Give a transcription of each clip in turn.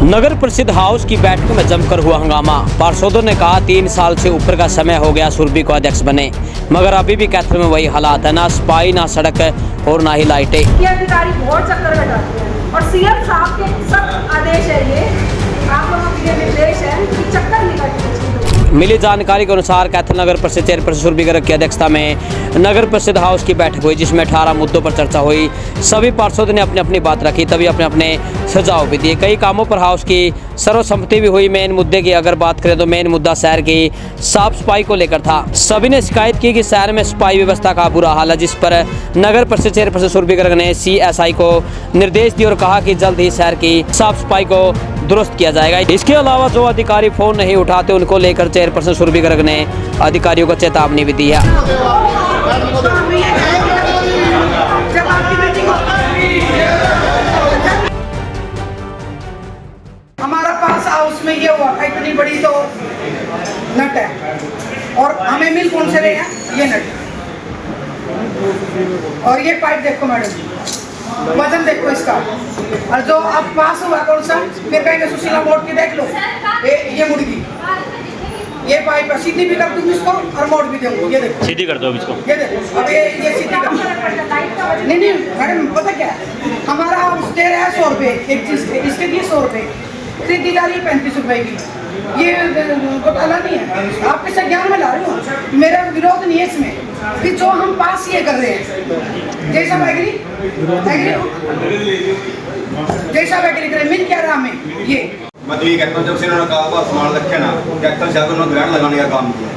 नगर प्रसिद्ध हाउस की बैठक में जमकर हुआ हंगामा। पार्षदों ने कहा 3 साल से ऊपर का समय हो गया सुरभि को अध्यक्ष बने, मगर अभी भी कैथल में वही हालात है, ना सफाई, ना सड़क और ना ही लाइटें। ये अधिकारी बहुत चक्कर लगाते हैं और सीएम साहब के सख्त आदेश है, ये आप लोगों के लिए निर्देश है कि चक्कर नहीं काटने चाहिए। मिली जानकारी के अनुसार कैथल नगर परिषद चेयरपर्सन सुरभि गर्ग की अध्यक्षता में नगर प्रसिद्ध हाउस की बैठक हुई, जिसमें 18 मुद्दों पर चर्चा हुई। सभी पार्षदों ने अपनी अपनी बात रखी, तभी अपने अपने सुझाव भी दिए। कई कामों पर हाउस की सर्वसम्मति भी हुई। मेन मुद्दे की अगर बात करें तो मेन मुद्दा शहर की साफ सफाई को लेकर था। सभी ने शिकायत की कि शहर में सफाई व्यवस्था का बुरा हाल है, जिस पर नगर परिषद चेयरपर्सन सुरभि गर्ग ने CSI को निर्देश दिए और कहा कि जल्द ही शहर की साफ सफाई को दुरुस्त किया जाएगा। इसके अलावा जो अधिकारी फोन नहीं उठाते उनको लेकर चेयरपर्सन सुरभि गर्ग ने अधिकारियों को चेतावनी भी दी है। हमारा पास हाउस में ये हुआ इतनी बड़ी तो नट है और हमें मिल कौन से रहे हैं ये नट, और ये पाइप देखो मैडम, वजन देखो इसका, और जो अब पास हुआ कौन सा, फिर कहेंगे सुशीला मोड़ के देख लो, ये मुर्गी, ये पाइप है, सीधी भी कर दूंगी इसको और मोड़ भी दूंगी, ये देखो सीधी कर दो इसको, ये देखो, अब ये सीधी कर, नहीं मैडम पता क्या है, हमारा हाउस दे रहा है 100 रुपये एक चीज के, इसके दिए 100 रुपये, खरीदारी 35 रुपए की, ये घोटाला नहीं है, आपके से ज्ञान में ला रही हूँ, मेरा विरोध नहीं है इसमें कि जो हम पास ये कर रहे हैं, जैसा बैगरी जैसा बैगरी करे मिल क्या रहा हमें ये। मैं तो ये कहता हूँ जब से उन्होंने कहा सामान रखे ना, कैथल शहर उन्होंने ग्रैंड लगाने का काम किया।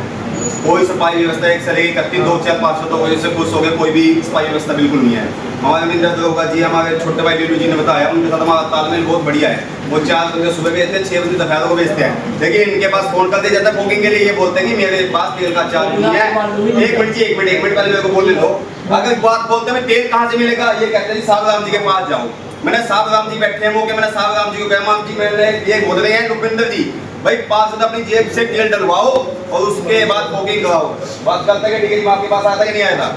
कोई सफाई व्यवस्था एक से लेकर 31 2 4 500 तो वजह से खुश हो गए, कोई भी सफाई व्यवस्था बिल्कुल नहीं है। हमारे अमिंदर दरोगा जी, हमारे छोटे भाई लीलू जी ने बताया, उनके साथ हमारा तालमेल बहुत बढ़िया है। वो 4 बजे सुबह भेजते हैं, 6 बजे दोपहर को भेजते हैं, लेकिन इनके पास फोन कर दिया जाता है बुकिंग के लिए, ये बोलते हैं कि मेरे पास तेल का चार्ज नहीं है। एक मिनट पहले मेरे को बोल लो, अगर बात बोलते हैं तेल कहाँ से मिलेगा, ये कहते हैं साहब राम जी के पास जाओ। मैंने साहब राम जी बैठे हैं मौके, मैंने साहब राम जी को कहा, जी मैंने ये बोल रहे हैं रुपिंदर जी भाई 500 अपनी जेब से तेल डलवाओ और उसके बाद बुकिंग कराओ। बात करते हैं ठीक है, आपके पास आता कि नहीं आया था?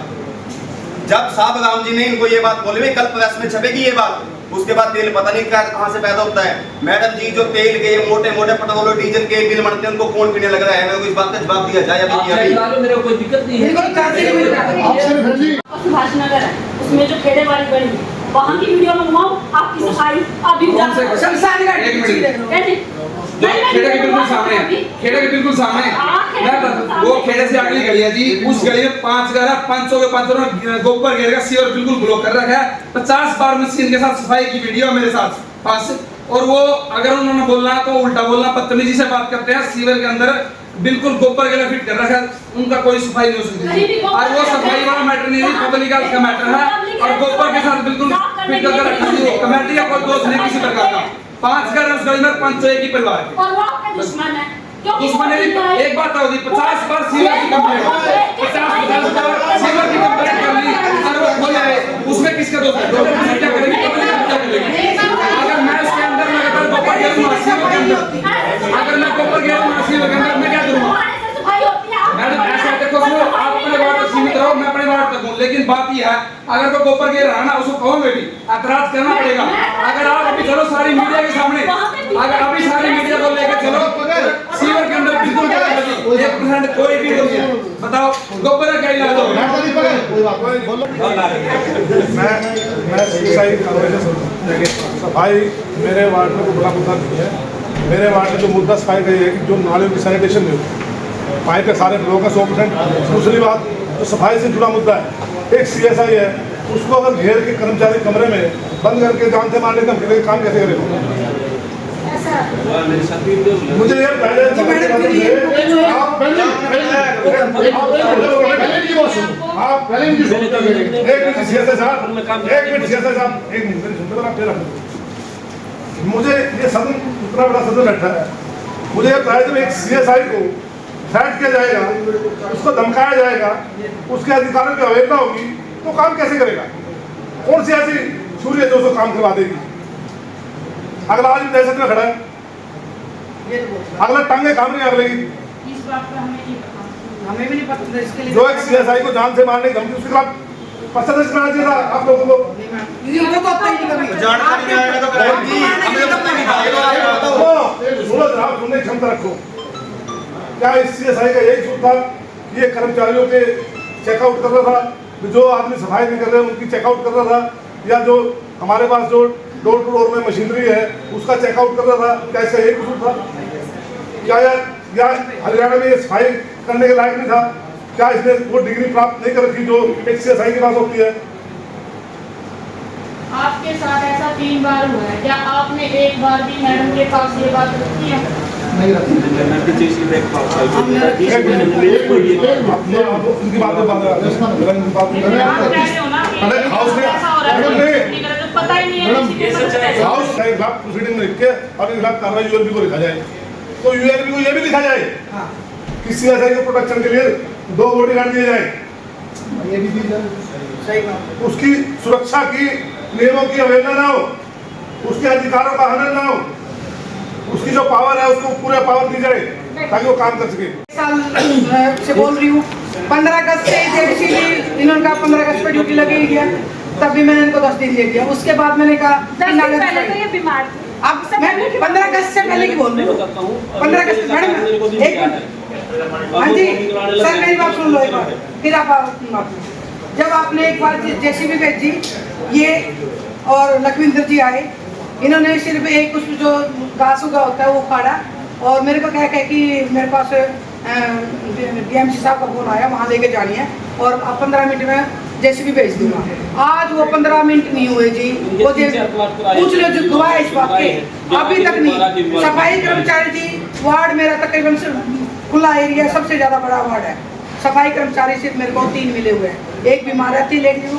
जब साहब राम जी ने इनको ये बात बोली, कल प्रेस में छपेगी ये बात, उसके बाद तेल पता नहीं कहाँ से पैदा होता है। मैडम जी जो तेल के मोटे मोटे पेट्रोल और डीजल के बिल बनते हैं उनको कौन पीने लग रहा है? मेरे को इस बात का जवाब दिया जाए। मेरे को कोई दिक्कत नहीं है। सुभाष नगर है, उसमें जो खेड़े वाली बनी है वहाँ की वीडियो मंगवाओ, आपकी सफाई अभी खेड़े के बिल्कुल सामने है, खेड़े के बिल्कुल सामने है। वो खेड़े से अगली गली है जी, उस गली में 5 घर है, 500 के 500 गोबर घेर का सीवर बिल्कुल ब्लॉक कर रखा है। 50 बार मशीन के साथ सफाई की वीडियो मेरे साथ पास, और वो अगर उन्होंने बोलना तो उल्टा बोलना, बदतमीजी से बात करते हैं। सीवर के अंदर बिल्कुल गोबर के लिए फिट कर रखा है, उनका कोई सफाई नहीं हो सकती। और वो सफाई वाला मैटर नहीं है, पब्लिक का मैटर है, और गोबर के साथ बिल्कुल फिट करके रखा है। कमेटी का कोई दोष नहीं किसी प्रकार का। 5 घर उस गली में, 500 एक ही परिवार है। और वो आपका दुश्मन है, दुश्मन है। एक बात होगी, 50 बार सीवर की कंप्लेंट, 50 बार सीवर की कंप्लेंट कर ली और वो खोल जाए, उसमें किसका दोष है? क्या करेगी पब्लिक, क्या बोलेगी? अगर मैं उसके अंदर लगातार गोबर गिरूंगा सीवर के अंदर, अगर मैं गोबर गिरूंगा सीवर के अंदर, मैं क्या करूंगा? मैडम ऐसा देखो, आप अपने वार्ड तक सीमित रहो, मैं अपने वार्ड तक हूँ, लेकिन बात यह है अगर कोई गोबर गिर रहा है ना, उसको कहो बेटी ऐतराज करना पड़ेगा। अगर आप अभी चलो सारी मीडिया के सामने, अगर अभी सारी मीडिया को लेकर चलो, सीवर के अंदर बिल्कुल 1% कोई भी नहीं है, बताओ गोबर का क्या इलाज होगा? सफाई मेरे वार्ड में कोई बड़ा मुद्दा नहीं है। मेरे वार्ड में जो मुद्दा सफाई का ये है कि जो नालियों की सैनिटेशन नहीं होती, पाइप के सारे ब्लॉक है 100%। दूसरी बात जो सफाई से जुड़ा मुद्दा है, एक CSI है, उसको अगर घेर के कर्मचारी कमरे में बंद करके जान से मारने का काम कैसे करेगा? मुझे ये पहले आप मुझे ये सदन इतना बड़ा सदन बैठा है, मुझे ये पहले एक CSI को थ्रेट किया जाएगा, उसको धमकाया जाएगा, उसके अधिकारों की अवहेलना होगी, तो काम कैसे करेगा? कौन सी ऐसी सूर्य जो उसको काम करवा देगी? अगला आज भी दहशत में खड़ा है, अगला टांगे काम नहीं अगले की। इस बात का हमें भी नहीं पता, इसके लिए जो एक CSI को जान से मारने की धमकी, उसके खिलाफ पसंद इसमें आना चाहिए था आप लोगों को। इनको तो पता ही नहीं कभी जानकारी नहीं आएगा तो करेंगे जी, हमें तो पता नहीं था। सुनो जरा, सुनने की क्षमता रखो। क्या इस CSI का यही सूत्र था कि ये कर्मचारियों के चेकआउट कर रहा था, जो आदमी सफाई नहीं कर रहे उनकी चेकआउट कर रहा था, या जो हमारे पास जो डोर टू डोर में मशीनरी है उसका चेकआउट कर रहा था? क्या इसका यही कसूर था? क्या या हरियाणा में ये सफाई करने के लायक नहीं था? क्या इसने वो डिग्री प्राप्त नहीं कर रखी जो एक CSI के पास होती है? आपके साथ ऐसा 3 बार हुआ है, क्या आपने एक बार भी मैडम के पास ये बात रखी है? उनकी बातें आप कह रहे हो ना कि ऐसा हो रहा है, पता ही नहीं है किसी के साथ। हाउस के खिलाफ प्रोसीडिंग में लिख के और इनके खिलाफ कार्रवाई ULB को लिखा जाए, तो ULB को ये भी लिखा जाए कि CSI के प्रोटेक्शन के लिए 2 बॉडीगार्ड दिए जाए, ये भी सही बात। उसकी सुरक्षा की नियमों की अवहेलना ना हो, उसके अधिकारों का हनन ना हो, उसकी जो पावर है उसको पूरा पावर दी जाए ताकि वो काम कर सके। साल से बोल रही हूँ, 15 अगस्त से जेसीबी इन्होंने कहा 15 अगस्त पे ड्यूटी लगेगी है, तब भी मैंने इनको 10 दिन दे दिया। उसके बाद मैंने कहा 10 दिन पहले तो ये बीमार थे। अब मैं 15 अगस्त से पहले की बोल रही हूँ, 15 अगस्त मैडम एक मिनट, हाँ जी सर मेरी बात सुन लो एक बार, फिर आप जब आपने एक बार जेसीबी भेजी ये और लखविंदर जी आए, इन्होंने सिर्फ एक उस जो घास उगा होता है वो उखाड़ा और मेरे को क्या कहे कि मेरे पास DMC साहब का फोन आया, वहाँ लेके जानी है और अब 15 मिनट में जेसीबी भेज दूंगा। आज वो 15 मिनट नहीं हुए जी, वो पूछ लो जो गवाह इस बात के, अभी तक नहीं। सफाई कर्मचारी जी, वार्ड मेरा तकरीबन खुला एरिया सबसे ज़्यादा बड़ा वार्ड है, सफाई कर्मचारी सिर्फ मेरे को 3 मिले हुए हैं। एक बीमार रहती है लेकिन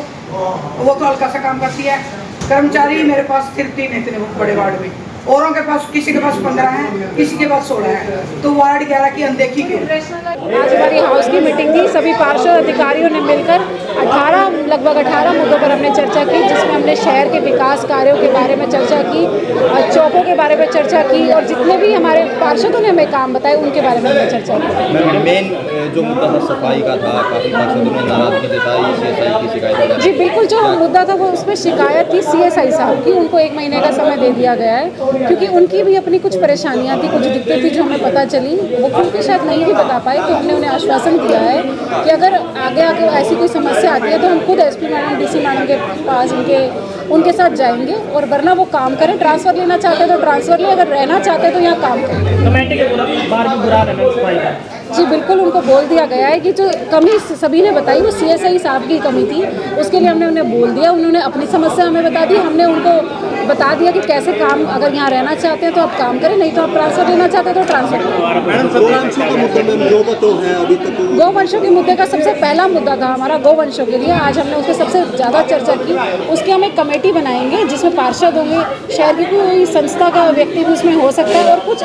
वो तो हल्का सा काम करती है। कर्मचारी मेरे पास सिर्फ 3 है इतने बड़े वार्ड में, औरों के पास किसी के पास 15 है, किसी के पास 16 है, तो वार्ड 11 की अनदेखी क्यों? आज हमारी हाउस की मीटिंग थी, सभी पार्षद अधिकारियों ने मिलकर लगभग 18 मुद्दों पर हमने चर्चा की, जिसमें हमने शहर के विकास कार्यों के बारे में चर्चा की, चौकों के बारे में चर्चा की और जितने भी हमारे पार्षदों ने हमें काम बताए उनके बारे में हमने चर्चा की। मेन जो मुद्दा था सफाई का था, काफ़ी पार्षदों ने नाराजगी जताई CSI की शिकायत। जी बिल्कुल, जो मुद्दा था वो उसमें शिकायत थी CSI साहब की, उनको 1 महीने का समय दे दिया गया है क्योंकि उनकी भी अपनी कुछ परेशानियां थी, कुछ दिक्कत थी जो हमें पता चली, वो खुद भी शायद नहीं भी बता पाए, तो हमने उन्हें आश्वासन दिया है कि अगर आगे ऐसी कोई समस्या आती है तो हम खुद SP मैडम DC मैडम के पास उनके साथ जाएंगे और वरना वो काम करें, ट्रांसफ़र लेना चाहते हैं तो ट्रांसफ़र लें, अगर रहना चाहते हैं तो यहाँ काम करें। जी बिल्कुल, उनको बोल दिया गया है कि जो कमी सभी ने बताई वो CSI साहब की कमी थी, उसके लिए हमने उन्हें बोल दिया, उन्होंने अपनी समस्या हमें बता दी, हमने उनको बता दिया कि कैसे काम, अगर यहाँ रहना चाहते हैं तो आप काम करें, नहीं तो आप ट्रांसफ़र लेना चाहते हैं तो ट्रांसफ़र करें। गौवंशों के मुद्दे का सबसे पहला मुद्दा था हमारा गौवंशों के लिए, आज हमने उसमें सबसे ज़्यादा चर्चा की। उसकी हम एक कमेटी बनाएंगे जिसमें पार्षद होंगे, शहर की कोई संस्था का व्यक्ति भी उसमें हो सकता है और कुछ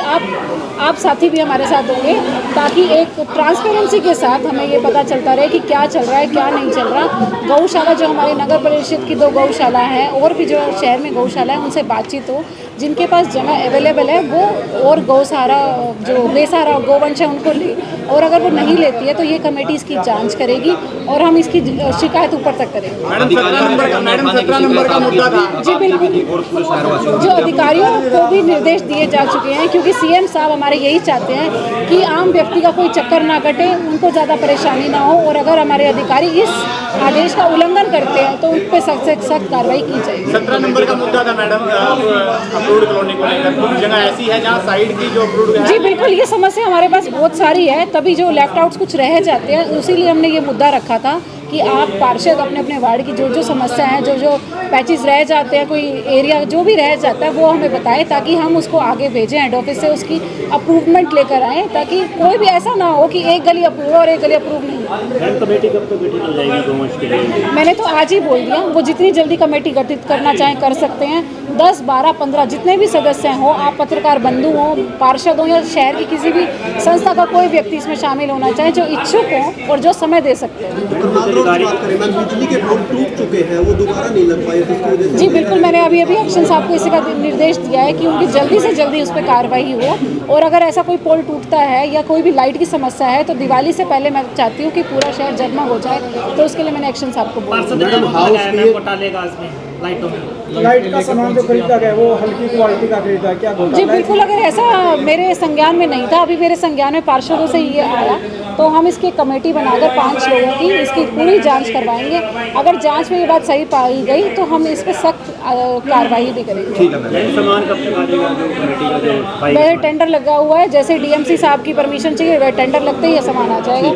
आप साथी भी हमारे साथ होंगे, ताकि एक ट्रांसपेरेंसी के साथ हमें ये पता चलता रहे कि क्या चल रहा है क्या नहीं चल रहा। गौशाला जो हमारी नगर परिषद की 2 गौशाला हैं और भी जो शहर में गौशाला है उनसे बातचीत हो, जिनके पास जगह अवेलेबल है वो और गौसारा जो बेसहारा गौवंश है उनको ले, और अगर वो नहीं लेती है तो ये कमेटी इसकी जांच करेगी और हम इसकी शिकायत ऊपर तक करेंगे। जी बिल्कुल, जो अधिकारियों को भी निर्देश दिए जा चुके हैं क्योंकि CM साहब हमारे यही चाहते हैं कि आम व्यक्ति का कोई चक्कर ना कटे, उनको ज़्यादा परेशानी ना हो, और अगर हमारे अधिकारी इस आदेश का उल्लंघन करते हैं तो उन पर सख्त से सख्त कार्रवाई की जाएगी। 17 नंबर का मुद्दा था मैडम, अप्रूव्ड कॉलोनी को लेकर, कुछ जगह ऐसी है जहाँ साइड की जो अप्रूव्ड है। जी बिल्कुल, ये समस्या हमारे पास बहुत सारी है, तभी जो लेफ्ट आउट्स कुछ रह जाते हैं, उसीलिए हमने ये मुद्दा रखा था कि आप पार्षद अपने अपने वार्ड की जो समस्या है, जो पैचेस रह जाते हैं, कोई एरिया जो भी रह जाता है वो हमें बताएं ताकि हम उसको आगे भेजें, हेड ऑफिस से उसकी अप्रूवमेंट लेकर आएँ, ताकि कोई भी ऐसा ना हो कि एक गली अप्रूव और एक गली अप्रूव नहीं। कमेटी कब तक गठित हो जाएगी गौवंश के लिए? मैंने तो आज ही बोल दिया, वो जितनी जल्दी कमेटी गठित करना चाहें कर सकते हैं। 10, 12, 15 जितने भी सदस्य हो, आप पत्रकार बंधु हो, पार्षद हो या शहर की किसी भी संस्था का कोई व्यक्ति इसमें शामिल होना चाहे जो इच्छुक हो और जो समय दे सकते हैं। बिजली के पोल टूट चुके हैं, वो दोबारा नहीं लग पाए, जिसकी वजह से जी बिल्कुल, मैंने अभी एक्शन साहब को इसी का निर्देश दिया है कि उनकी जल्दी से जल्दी उस पर कार्रवाई हो, और अगर ऐसा कोई पोल टूटता है या कोई भी लाइट की समस्या है तो दिवाली से पहले मैं चाहती हूँ कि पूरा शहर जगमग हो जाए, तो उसके लिए मैंने एक्शन साहब को बोला। लाइट का सामान जो खरीदा गया वो हल्की क्वालिटी का खरीदा, क्या जी बिल्कुल, अगर ऐसा मेरे संज्ञान में नहीं था, अभी मेरे संज्ञान में पार्षदों से ये आया तो हम इसकी कमेटी बनाकर 5 लोगों की इसकी पूरी जांच करवाएंगे। अगर जांच में ये बात सही पाई गई तो हम इस पर सख्त कार्रवाई भी करेंगे। वह टेंडर लगा हुआ है, जैसे डीएमसी साहब की परमिशन चाहिए वह टेंडर लगते ही ये सामान आ जाएगा।